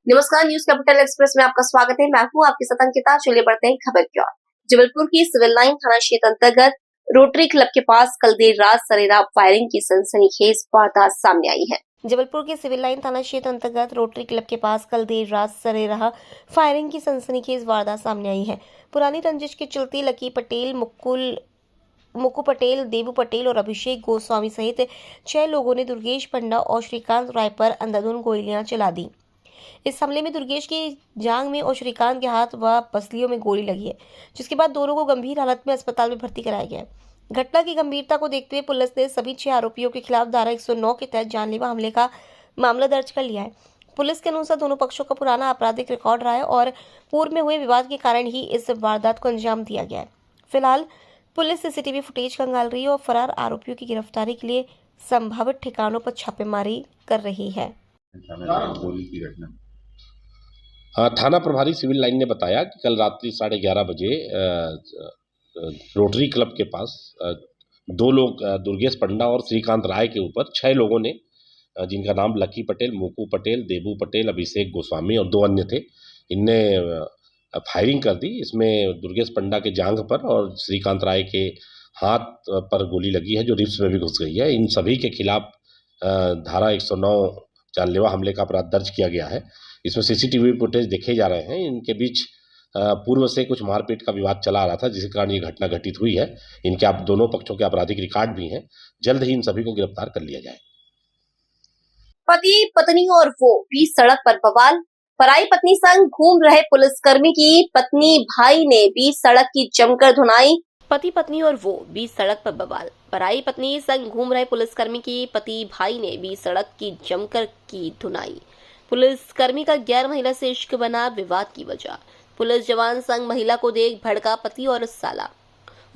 नमस्कार, news capital express में आपका स्वागत है। मैं हूँ आपके साथ अंकिता। चलिए बढ़ते हैं खबर की ओर। जबलपुर की सिविल लाइन थाना क्षेत्र अंतर्गत रोटरी क्लब के पास कल देर रात सरेराह फायरिंग की सनसनीखेज वारदात सामने आई है। जबलपुर के सिविल लाइन थाना क्षेत्र अंतर्गत रोटरी क्लब के पास कल देर रात सरेराह फायरिंग की सनसनीखेज वारदात सामने आई है। पुरानी रंजिश के चलते लकी पटेल, मुक्कू पटेल, देबू पटेल और अभिषेक गोस्वामी सहित 6 लोगों ने दुर्गेश पंडा और श्रीकांत राय पर अंधाधुंध गोलियां चला दी। इस हमले में दुर्गेश की जांघ में और श्रीकांत के हाथ व पसलियों में गोली लगी है, जिसके बाद दोनों को गंभीर हालत में अस्पताल में भर्ती कराया गया है। घटना की गंभीरता को देखते हुए पुलिस ने सभी 6 आरोपियों के खिलाफ धारा 109 के तहत जानलेवा हमले का मामला दर्ज कर लिया है। पुलिस के अनुसार दोनों पक्षों का पुराना आपराधिक रिकॉर्ड रहा है और पूर्व में हुए विवाद के कारण ही इस वारदात को अंजाम दिया गया है। फिलहाल पुलिस सीसीटीवी फुटेज खंगाल रही है और फरार आरोपियों की गिरफ्तारी के लिए संभावित ठिकानों पर छापेमारी कर रही है। थाना प्रभारी सिविल लाइन ने बताया कि कल रात्रि 11:30 बजे रोटरी क्लब के पास 2 लोग दुर्गेश पंडा और श्रीकांत राय के ऊपर 6 लोगों ने, जिनका नाम लकी पटेल, मुक्कू पटेल, देबू पटेल, अभिषेक गोस्वामी और 2 अन्य थे, इनने फायरिंग कर दी। इसमें दुर्गेश पंडा के जांघ पर और श्रीकांत राय के हाथ पर गोली लगी है, जो रिब्स में भी घुस गई है। इन सभी के खिलाफ धारा 109 जानलेवा हमले का अपराध दर्ज किया गया है। इसमें सीसीटीवी फुटेज देखे जा रहे हैं। इनके बीच पूर्व से कुछ मारपीट का विवाद चला आ रहा था, जिसके कारण ये घटना घटित हुई है। इनके दोनों पक्षों के आपराधिक रिकॉर्ड भी हैं। जल्द ही इन सभी को गिरफ्तार कर लिया जाए। पति, पत्नी और वो बीच सड़क पर बवाल। पराई पत्नी संग घूम रहे पुलिसकर्मी की पत्नी भाई ने बीच सड़क की जमकर धुनाई। पति, पत्नी और वो बीच सड़क पर बवाल। पराई पत्नी संग घूम रहे पुलिसकर्मी की पति भाई ने बीच सड़क की जमकर की धुनाई। पुलिसकर्मी का गैर महिला से इश्क बना विवाद की वजह। पुलिस जवान संग महिला को देख भड़का पति और साला।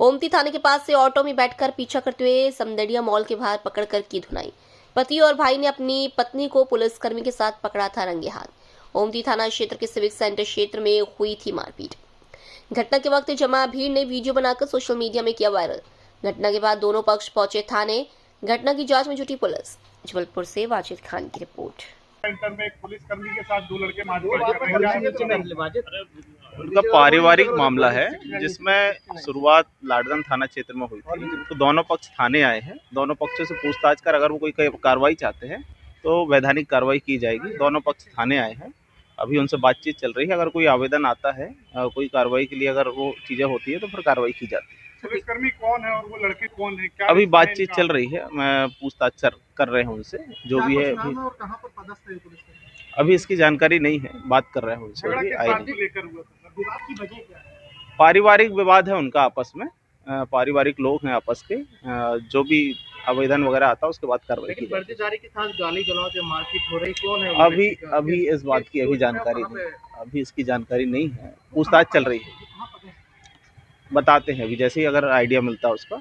ओमती थाने के पास से ऑटो में बैठकर पीछा करते हुए समदड़िया मॉल के बाहर पकड़कर की धुनाई। पति और भाई ने अपनी पत्नी को पुलिसकर्मी के साथ पकड़ा था रंगे हाथ। ओमती थाना क्षेत्र के सिविक सेंटर क्षेत्र में हुई थी मारपीट। घटना के वक्त जमा भीड़ ने वीडियो बनाकर सोशल मीडिया में किया वायरल। घटना के बाद दोनों पक्ष पहुंचे थाने। घटना की जांच में जुटी पुलिस। जबलपुर से वाजिद खान की रिपोर्ट। सेंटर में एक पुलिसकर्मी के साथ 2 लड़के मारपीट। उनका पारिवारिक मामला है, जिसमें शुरुआत लाडगंज थाना क्षेत्र में हुई थी। तो दोनों पक्ष थाने आए हैं। दोनों पक्षों से पूछताछ कर अगर वो कोई कार्रवाई चाहते हैं तो वैधानिक कार्रवाई की जाएगी। दोनों पक्ष थाने आए हैं, अभी उनसे बातचीत चल रही है। अगर कोई आवेदन आता है, कोई कार्रवाई के लिए अगर वो चीज़ें होती है तो फिर कार्रवाई की जाती है। पुलिसकर्मी कौन है और वो लड़के कौन है? क्या अभी बातचीत चल रही है, मैं पूछताछ कर रहे हैं उनसे, जो भी है। और कहां पर पदस्थ है पुलिसकर्मी? अभी इसकी जानकारी नहीं है, बात कर रहे हैं उनसे। अभी आई नहीं। लेकर हुआ था विवाद की वजह क्या है? पारिवारिक विवाद है उनका आपस में। पारिवारिक लोग हैं आपस के। जो भी आवेदन वगैरह आता है उसके बाद कार्रवाई की जाएगी। के साथ गाली गलौज या मारपीट हो रही, कौन है? अभी इस बात की अभी जानकारी नहीं, अभी इसकी जानकारी नहीं है। पूछताछ चल रही है, बताते हैं अभी जैसे ही अगर आइडिया मिलता है उसका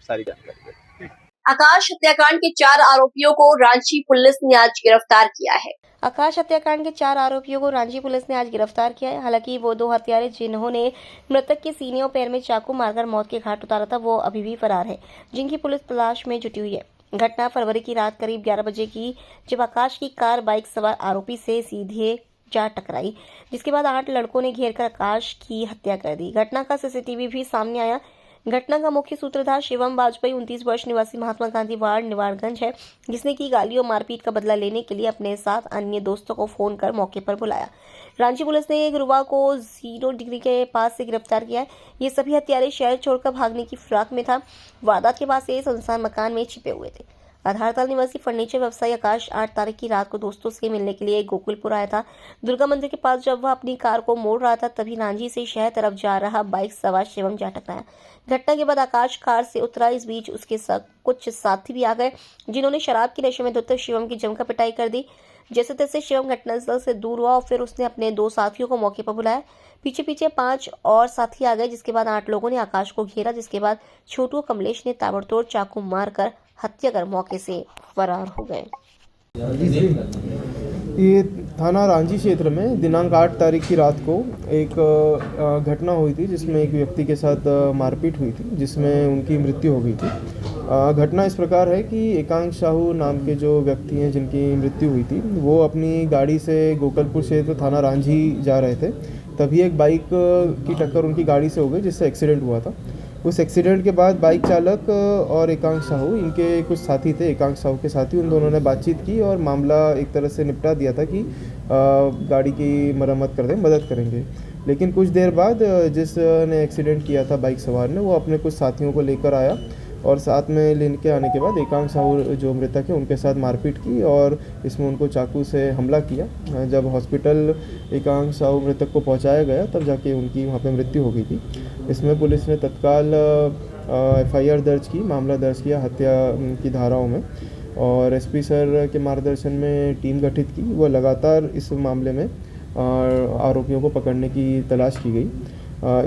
सारी जानकारी। आकाश हत्याकांड के 4 आरोपियों को रांची पुलिस ने आज गिरफ्तार किया है। आकाश हत्याकांड के 4 आरोपियों को रांची पुलिस ने आज गिरफ्तार किया है। हालांकि वो 2 हत्यारे जिन्होंने मृतक के सीने और पैर में चाकू मारकर मौत के घाट उतारा था, वो अभी भी फरार है, जिनकी पुलिस तलाश में जुटी हुई है। घटना फरवरी की रात करीब 11 बजे की, जब आकाश की कार बाइक सवार आरोपी से सीधे जा टकराई, जिसके बाद 8 लड़कों ने घेरकर आकाश की हत्या कर दी। घटना का सीसीटीवी भी सामने आया। घटना का मुख्य सूत्रधार शिवम वाजपेयी 29 वर्ष निवासी महात्मा गांधी वार्ड निवारगंज है, जिसने की गालियों मारपीट का बदला लेने के लिए अपने साथ अन्य दोस्तों को फोन कर मौके पर बुलाया। रांची पुलिस ने गुरुवार को 0 डिग्री के पास से गिरफ्तार किया है। ये सभी हत्यारे शहर छोड़कर भागने की फिराक में था। वारदात के बाद से सुनसान मकान में छिपे हुए थे। आधारताल निवासी फर्नीचर व्यवसायी आकाश 8 तारीख की रात को दोस्तों से मिलने के लिए गोकुलपुर आया था। दुर्गा मंदिर के पास जब वह अपनी कार को मोड़ रहा था, तभी रांची से शहर तरफ जा रहा बाइक सवार शिवम जा टकराया। घटना के बाद आकाश कार से उतरा। इस बीच उसके साथ कुछ साथी भी आ गए, जिन्होंने शराब की नशे में धुत शिवम की जमकर पिटाई कर दी। जैसे तैसे शिवम घटनास्थल से दूर हुआ और फिर उसने अपने 2 साथियों को मौके पर बुलाया। पीछे पीछे 5 और साथी आ गए, जिसके बाद 8 लोगों ने आकाश को घेरा, जिसके बाद छोटू और कमलेश ने ताबड़तोड़ चाकू मारकर हत्या कर मौके से फरार हो गए। ये थाना रांची क्षेत्र में दिनांक 8 तारीख की रात को एक घटना हुई थी, जिसमें एक व्यक्ति के साथ मारपीट हुई थी, जिसमें उनकी मृत्यु हो गई थी। घटना इस प्रकार है कि एकांक साहू नाम के जो व्यक्ति हैं जिनकी मृत्यु हुई थी, वो अपनी गाड़ी से गोकलपुर क्षेत्र थाना रांझी जा रहे थे। तभी एक बाइक की टक्कर उनकी गाड़ी से हो गई, जिससे एक्सीडेंट हुआ था। उस एक्सीडेंट के बाद बाइक चालक और एकांक साहू, इनके कुछ साथी थे, एकांक साहू के साथी, उन दोनों ने बातचीत की और मामला एक तरह से निपटा दिया था कि गाड़ी की मरम्मत कर दें, मदद करेंगे। लेकिन कुछ देर बाद जिसने एक्सीडेंट किया था बाइक सवार ने, वो अपने कुछ साथियों को लेकर आया और साथ में लेके आने के बाद एकांक साहू जो मृतक है उनके साथ मारपीट की और इसमें उनको चाकू से हमला किया। जब हॉस्पिटल एकांक साहू मृतक को पहुंचाया गया तब जाके उनकी वहां पे मृत्यु हो गई थी। इसमें पुलिस ने तत्काल FIR दर्ज की, मामला दर्ज किया हत्या की धाराओं में, और SP सर के मार्गदर्शन में टीम गठित की। वो लगातार इस मामले में आरोपियों को पकड़ने की तलाश की गई।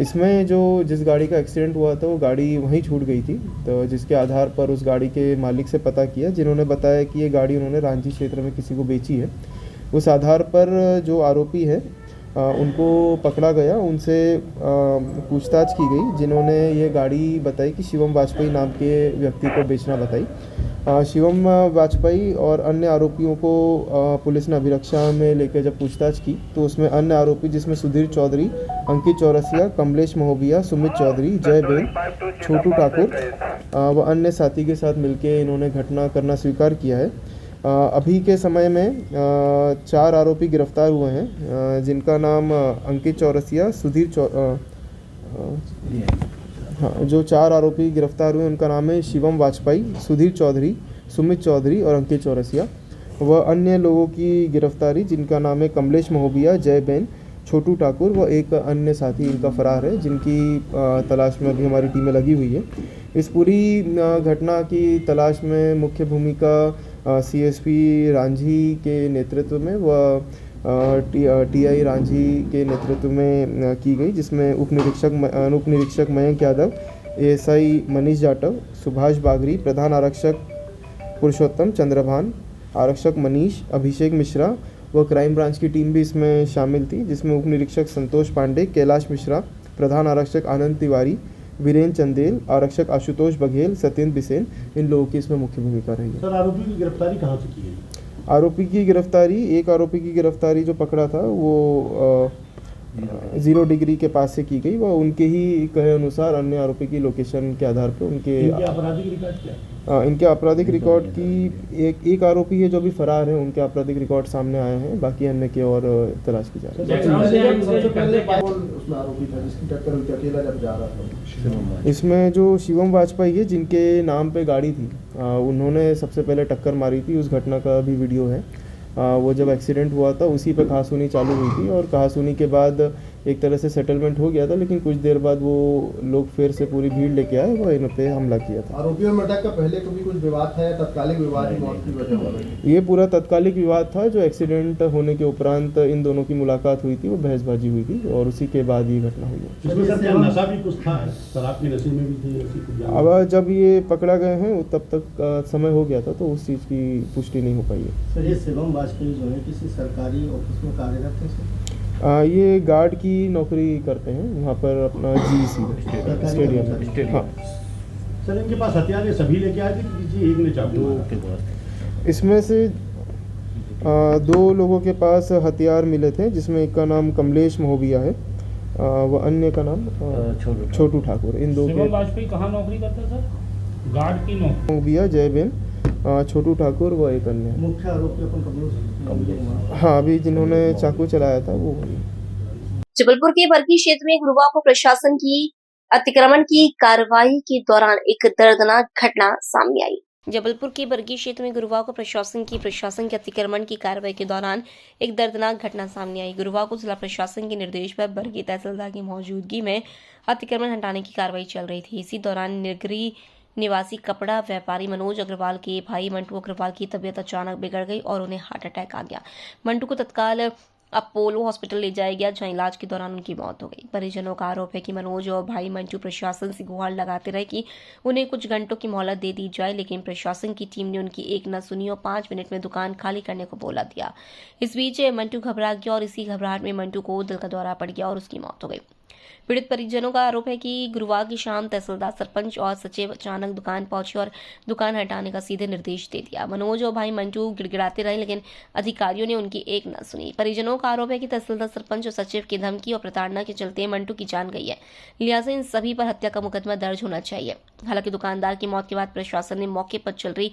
इसमें जिस गाड़ी का एक्सीडेंट हुआ था वो गाड़ी वहीं छूट गई थी, तो जिसके आधार पर उस गाड़ी के मालिक से पता किया, जिन्होंने बताया कि ये गाड़ी उन्होंने रांची क्षेत्र में किसी को बेची है। उस आधार पर जो आरोपी है उनको पकड़ा गया, उनसे पूछताछ की गई, जिन्होंने ये गाड़ी बताई कि शिवम वाजपेयी नाम के व्यक्ति को बेचना बताई। शिवम वाजपेयी और अन्य आरोपियों को पुलिस ने अभिरक्षा में लेकर जब पूछताछ की तो उसमें अन्य आरोपी, जिसमें सुधीर चौधरी, अंकित चौरसिया, कमलेश महोबिया, सुमित चौधरी, जय बेन, छोटू ठाकुर व अन्य साथी के साथ मिलकर इन्होंने घटना करना स्वीकार किया है। अभी के समय में 4 आरोपी गिरफ्तार हुए हैं, जिनका नाम अंकित चौरसिया, जो 4 आरोपी गिरफ्तार हुए उनका नाम है शिवम वाजपेयी, सुधीर चौधरी, सुमित चौधरी और अंकित चौरसिया। व अन्य लोगों की गिरफ्तारी, जिनका नाम है कमलेश महोबिया, जय बेन, छोटू ठाकुर व एक अन्य साथी इनका फरार है, जिनकी तलाश में अभी हमारी टीमें लगी हुई है। इस पूरी घटना की तलाश में मुख्य भूमिका CSP रांझी के नेतृत्व में व TI रांझी के नेतृत्व में की गई, जिसमें उप निरीक्षक मयंक यादव, ASI मनीष जाटव, सुभाष बागरी, प्रधान आरक्षक पुरुषोत्तम चंद्रभान, आरक्षक मनीष, अभिषेक मिश्रा व क्राइम ब्रांच की टीम भी इसमें शामिल थी, जिसमें उप निरीक्षक संतोष पांडे, कैलाश मिश्रा, प्रधान आरक्षक आनंद तिवारी, वीरेंद्र चंदेल, आरक्षक आशुतोष बघेल, सत्येंद्र बिसेन, इन लोगों की इसमें मुख्य भूमिका रही है। सर, आरोपी की गिरफ्तारी कहाँ से की गई? एक आरोपी की गिरफ्तारी जो पकड़ा था वो 0 डिग्री के पास से की गई। वह उनके ही कहे अनुसार अन्य आरोपी की लोकेशन के आधार पर इनके आपराधिक रिकॉर्ड क्या है? इनके आपराधिक रिकॉर्ड की एक आरोपी है जो भी फरार है, उनके आपराधिक रिकॉर्ड सामने आए हैं, बाकी अन्य की और तलाश की जा रही है। इसमें जो शिवम वाजपेयी है, जिनके नाम पे गाड़ी थी, उन्होंने सबसे पहले टक्कर मारी थी। उस घटना का भी वीडियो है। वो जब एक्सीडेंट हुआ था उसी पे कहासुनी चालू हुई थी और कहासुनी के बाद एक तरह से सेटलमेंट हो गया था, लेकिन कुछ देर बाद वो लोग फिर से पूरी भीड़ लेके आए, वो इन पे हमला किया था। आरोपियों और मृतक का पहले कभी कुछ विवाद था या तत्कालिक विवाद मौत की वजह हुआ? ये पूरा तत्कालिक विवाद था। जो एक्सीडेंट होने के उपरांत इन दोनों की मुलाकात हुई थी, वो बहसबाजी हुई थी और उसी के बाद ये घटना हुई है। नशा भी कुछ था, शराब के नशे में भी थी? अब जब ये पकड़ा गए हैं तब तक समय हो गया था, तो उस चीज़ की पुष्टि नहीं हो पाई है। सर, ये शिवम वाजपेयी जो है किसी सरकारी ऑफिस में कार्यरत है? ये गार्ड की नौकरी करते हैं वहाँ पर, अपना GEC स्टेडियम। हाँ सर, इनके पास हथियार ये सभी लेके आए थे कि किसी एक ने चाकू? इसमें से 2 लोगों के पास हथियार मिले थे, जिसमें एक का नाम कमलेश महोबिया है, व अन्य का नाम छोटू ठाकुर। इन 2 के। वाजपेयी कहाँ नौकरी करते सर? गार्ड की नौकरी। महोबिया, जय बेन, छोटू ठाकुर व एक अन्य। मुख्य आरोपी अपन कमलेश? हाँ, अभी जिन्होंने चाकू चलाया था वो। जबलपुर के बरगी क्षेत्र में गुरुवार को प्रशासन की अतिक्रमण की कार्रवाई के दौरान एक दर्दनाक घटना सामने आई। जबलपुर के बरगी क्षेत्र में गुरुवार को प्रशासन के अतिक्रमण की कार्रवाई के दौरान एक दर्दनाक घटना सामने आई। गुरुवार को जिला प्रशासन के निर्देश पर बरगी तहसीलदार की मौजूदगी में अतिक्रमण हटाने की कार्रवाई चल रही थी। इसी दौरान निगरी निवासी कपड़ा व्यापारी मनोज अग्रवाल के भाई मंटू अग्रवाल की तबीयत अचानक बिगड़ गई और उन्हें हार्ट अटैक आ गया। मंटू को तत्काल अपोलो हॉस्पिटल ले जाया गया, जहां इलाज के दौरान उनकी मौत हो गई। परिजनों का आरोप है कि मनोज और भाई मंटू प्रशासन से गुहार लगाते रहे कि उन्हें कुछ घंटों की मोहलत दे दी जाए, लेकिन प्रशासन की टीम ने उनकी एक न सुनी और 5 मिनट में दुकान खाली करने को बोला दिया। इस बीच मंटू घबरा गया और इसी घबराहट में मंटू को दिल का दौरा पड़ गया और उसकी मौत हो गई। पीड़ित परिजनों का आरोप है कि गुरुवार की शाम तहसीलदार, सरपंच और सचिव अचानक दुकान पहुंचे और दुकान हटाने का सीधे निर्देश दे दिया। मनोज और भाई मंटू गिड़गिड़ाते रहे, लेकिन अधिकारियों ने उनकी एक न सुनी। परिजनों का आरोप है कि तहसीलदार, सरपंच और सचिव की धमकी और प्रताड़ना के चलते मंटू की जान गई है, लिहाजा इन सभी पर हत्या का मुकदमा दर्ज होना चाहिए। हालांकि दुकानदार की मौत के बाद प्रशासन ने मौके पर चल रही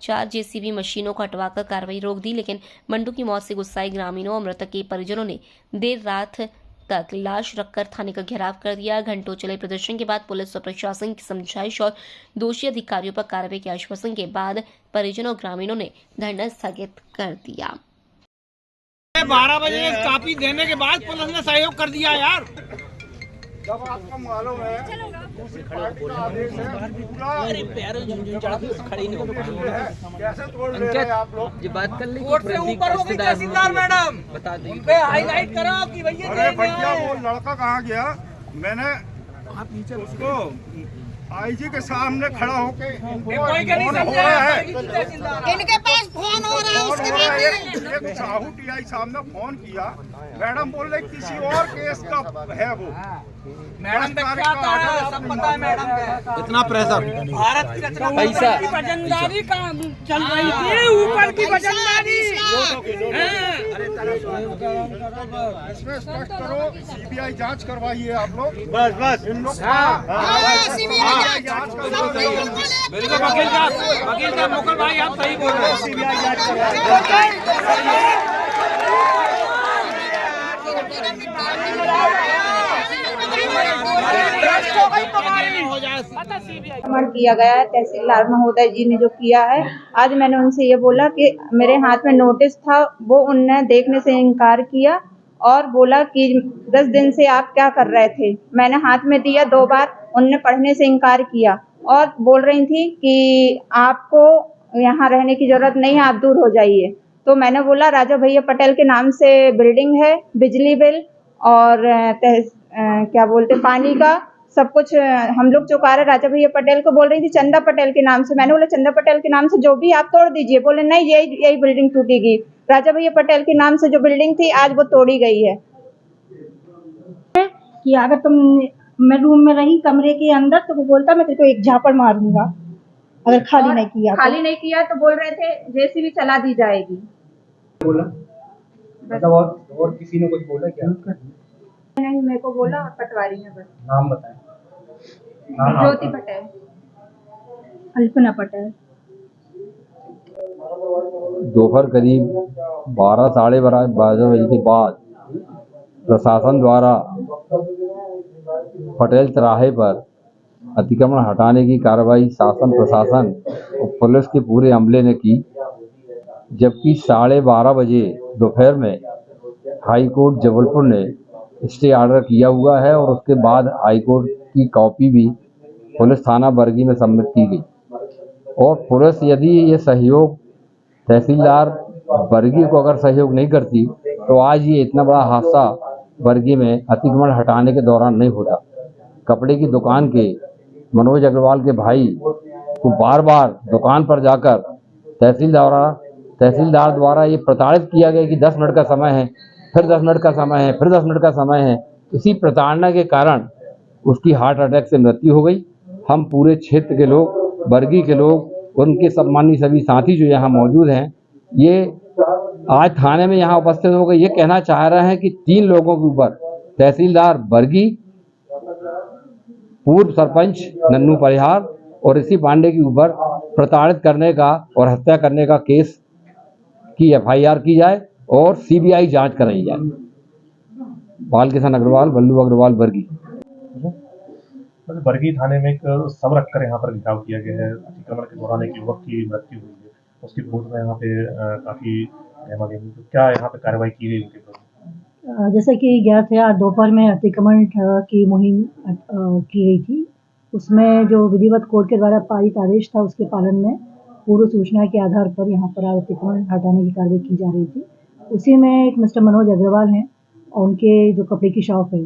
4 जेसीबी मशीनों को हटवाकर कार्रवाई रोक दी, लेकिन मंटू की मौत से गुस्साए ग्रामीणों और मृतक के परिजनों ने देर रात तक लाश रखकर थाने का घेराव कर दिया। घंटों चले प्रदर्शन के बाद पुलिस और प्रशासन की समझाइश और दोषी अधिकारियों पर कार्रवाई के आश्वासन के बाद परिजनों और ग्रामीणों ने धरना स्थगित कर दिया। 12 बजे कापी देने के बाद पुलिस ने सहयोग कर दिया यार। जब आपको मालूम है दूसरी पार्टी का आदेश है, पूरा कैसे तोड़ ले रहे हैं आप लोग? बात कर ली कोर्ट से ऊपर हो गई तहसीलदार मैडम, बता दी उनपे हाईलाइट करो कि भैया। अरे भैया वो लड़का कहाँ गया? मैंने उसको आईजी के सामने खड़ा होके कोई का नहीं समझा है, इनके पास फोन हो रहा है, उसके बाद एक साहू टीआई सामने फोन किया, मैडम बोल रहे किसी और केस का है वो। मैडम सब पता है मैडम का इतना प्रेशर भारत की रचना पैसा की वजनदारी का चल रही थी, ऊपर की वजनदारी। इसमें स्पष्ट करो, सीबीआई जांच करवाइए आप लोग। बस इन लोग बिल्कुल वकील साहब मुकुल भाई आप सही बोल रहे हैं। सीबीआई जांच करवाए। किया गया है, तहसीलदार महोदय जी ने जो किया है। आज मैंने उनसे ये बोला कि मेरे हाथ में नोटिस था, वो उनने देखने से इनकार किया और बोला कि 10 दिन से आप क्या कर रहे थे। मैंने हाथ में दिया 2 बार, उनने पढ़ने से इनकार किया और बोल रही थी कि आपको यहाँ रहने की जरूरत नहीं है, आप दूर हो जाइए। तो मैंने बोला राजा भैया पटेल के नाम से बिल्डिंग है, बिजली बिल और क्या बोलते पानी का सब कुछ हम लोग चुका रहे। राजा भैया पटेल को बोल रही थी चंदा पटेल के नाम से। मैंने बोला चंदा पटेल के नाम से जो भी आप तोड़ दीजिए। बोले नहीं, यही बिल्डिंग टूटेगी। राजा भैया पटेल के नाम से जो बिल्डिंग थी आज वो तोड़ी गई है। कि अगर तुम मैं रूम में रही कमरे के अंदर तो वो बोलता मैं तेरे को एक झापड़ मारूंगा अगर खाली नहीं किया तो बोल रहे थे जेसीबी चला दी जाएगी। बोला मतलब और किसी ने कुछ बोला क्या? नहीं, मेरे को बोला पटवारी ने बस। नाम बताएं। ज्योति पटेल, अल्पना पटेल। दोपहर करीब 12 साढ़े 12 बजे के बाद प्रशासन द्वारा पटेल चौराहे पर अतिक्रमण हटाने की कार्रवाई शासन, प्रशासन और पुलिस के पूरे अमले ने की, जबकि 12:30 बजे दोपहर में हाई कोर्ट जबलपुर ने स्टे ऑर्डर किया हुआ है और उसके बाद हाई कोर्ट की कॉपी भी पुलिस थाना बरगी में सबमिट की गई। और पुलिस यदि ये सहयोग तहसीलदार बरगी को अगर सहयोग नहीं करती तो आज ये इतना बड़ा हादसा बरगी में अतिक्रमण हटाने के दौरान नहीं होता। कपड़े की दुकान के मनोज अग्रवाल के भाई को बार बार दुकान पर जाकर तहसीलदार द्वारा ये प्रताड़ित किया गया कि 10 मिनट का समय है, फिर 10 मिनट का समय है, फिर 10 मिनट का समय है। इसी प्रताड़ना के कारण उसकी हार्ट अटैक से मृत्यु हो गई। हम पूरे क्षेत्र के लोग, बरगी के लोग, उनके सम्मानीय सभी साथी जो यहाँ मौजूद हैं, ये आज थाने में यहाँ उपस्थित होकर ये कहना चाह रहे हैं कि 3 लोगों के ऊपर तहसीलदार बरगी, पूर्व सरपंच नन्नू परिहार और ऋषि पांडे के ऊपर प्रताड़ित करने का और हत्या करने का केस की FIR की जाए और CBI जांच कराई जाए। बालकिशन अग्रवाल, बल्लू अग्रवाल, बरगी। बरगी थाने में एक सब रखकर यहाँ पर घिराव किया गया है। अतिक्रमण के दौरान एक युवक की मृत्यु हुई है, उसकी रिपोर्ट में यहाँ पे काफी तो क्या यहाँ पे कार्रवाई की गई उनके प्रति? जैसे कि 11 दोपहर में अतिक्रमण की मुहिम की गई थी, उसमें जो विधिवत कोर्ट के द्वारा पारित आदेश था उसके पालन में पूर्व सूचना के आधार पर यहाँ पर अतिक्रमण हटाने की कार्रवाई की जा रही थी। उसी में एक मिस्टर मनोज अग्रवाल हैं और उनके जो कपड़े की शॉप है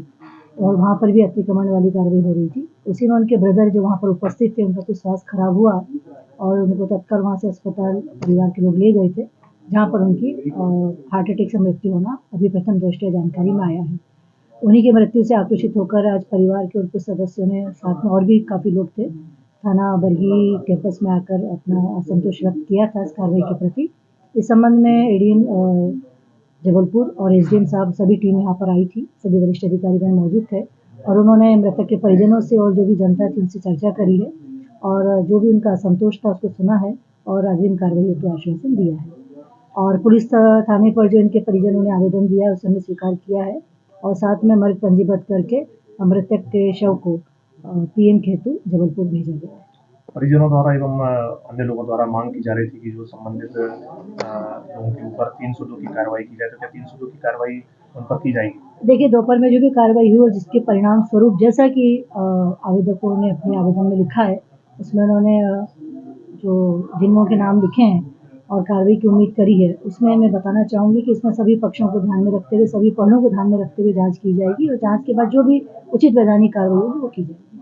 और वहाँ पर भी अतिक्रमण वाली कार्रवाई हो रही थी। उसी में उनके ब्रदर जो वहाँ पर उपस्थित थे, उनका कुछ स्वास्थ्य खराब हुआ और उनको तत्काल वहाँ से अस्पताल परिवार के लोग ले गए थे, जहाँ पर उनकी हार्ट अटैक से मृत्यु होना अभी प्रथम दृष्टया जानकारी में आया है। उन्हीं की मृत्यु से आक्रोशित होकर आज परिवार के और कुछ सदस्यों ने, साथ में और भी काफ़ी लोग थे, थाना बरगी कैंपस में आकर अपना असंतोष व्यक्त किया था इस कार्रवाई के प्रति। इस संबंध में एडीएम जबलपुर और एसडीएम साहब सभी टीम यहाँ पर आई थी, सभी वरिष्ठ अधिकारीगण मौजूद थे और उन्होंने मृतक के परिजनों से और जो भी जनता थी उनसे चर्चा करी है और जो भी उनका असंतोष था उसको सुना है और अग्रिम कार्रवाई हेतु आश्वासन दिया है। और पुलिस थाने पर जो इनके परिजनों ने आवेदन दिया है उसे हमने स्वीकार किया है और साथ में मृत पंजीबद्ध करके मृतक के शव को पीएम हेतु जबलपुर भेजा गया है। परिजनों द्वारा एवं अन्य लोगों द्वारा मांग की जा रही थी कि जो संबंधित लोगों के ऊपर 302 की कार्रवाई की जाए, तो क्या 302 की कार्रवाई उन पर की जाएगी? देखिए, दोपहर में जो भी कार्रवाई हुई और जिसके परिणाम स्वरूप जैसा कि आवेदकों ने अपने आवेदन में लिखा है उसमें उन्होंने जो जिन लोगों के नाम लिखे हैं और कार्रवाई की उम्मीद करी है, उसमें मैं बताना चाहूँगी कि इसमें सभी पक्षों को ध्यान में रखते हुए, सभी पहलुओं को ध्यान में रखते हुए जांच की जाएगी और जांच के बाद जो भी उचित वैधानिक कार्रवाई होगी वो की जाएगी।